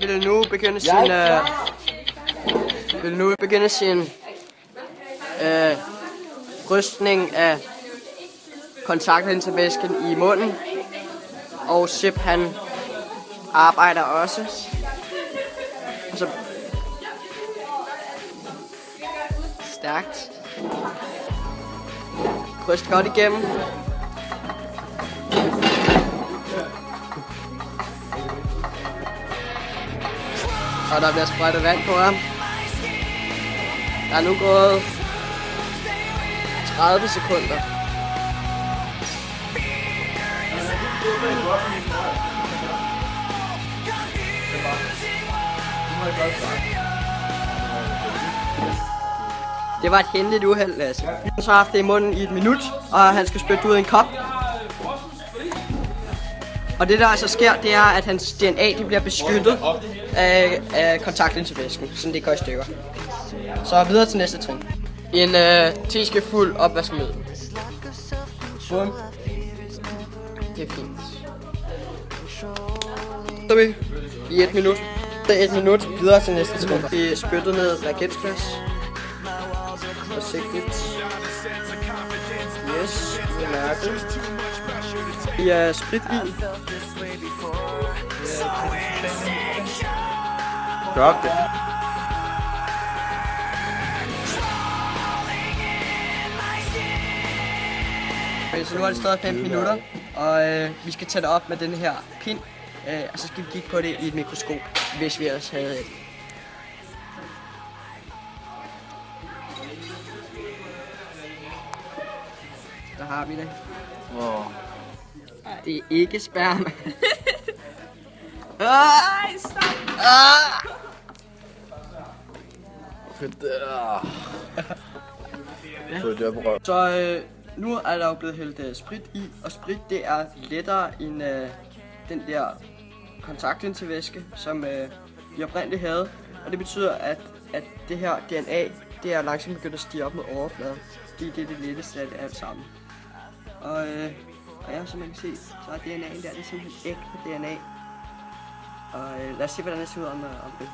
vil nu begynde sin rystning af kontaktlinsevæsken i munden. Og Sip han arbejder også. Og så stærkt. Ryst godt igennem. Og der bliver sprøjtet vand på ham. Der er nu gået 30 sekunder. Det var et hændeligt uheld, Lasse. Han har haft det i munden i 1 minut, og han skal spytte ud i en kop. Og det der altså sker, det er, at hans DNA det bliver beskyttet af kontaktlinsevæsken, så det går i stykker. Så videre til næste trin. En teske fuld opvaskemiddel. Bum. Det er fint. Så vi i 1 minut. Det er 1 minut videre til næste trin. Det er spyttet ned reagensglas. Forsigtigt. Yes, det er mærket. Vi er sprit i. Godt det. Så nu er det stadig 15 minutter, og vi skal tage det op med den her pind, og så skal vi kigge på det i et mikroskop, hvis vi ellers havde et. Der har vi det. Wow. Det er ikke sperma. Ej, stop! Fedt der. Fedt der på røv. Så nu er der jo blevet hældt sprit i, og sprit det er lettere end den der kontaktlinsevæske, som vi oprindeligt havde. Og det betyder, at det her DNA, det er langsomt begyndt at stige op med overfladen, fordi det er det letteste af det alt sammen. Og ja, som man kan se, så er DNA'en der, det er simpelthen ægte DNA. Og lad os se, hvordan det ser ud om det.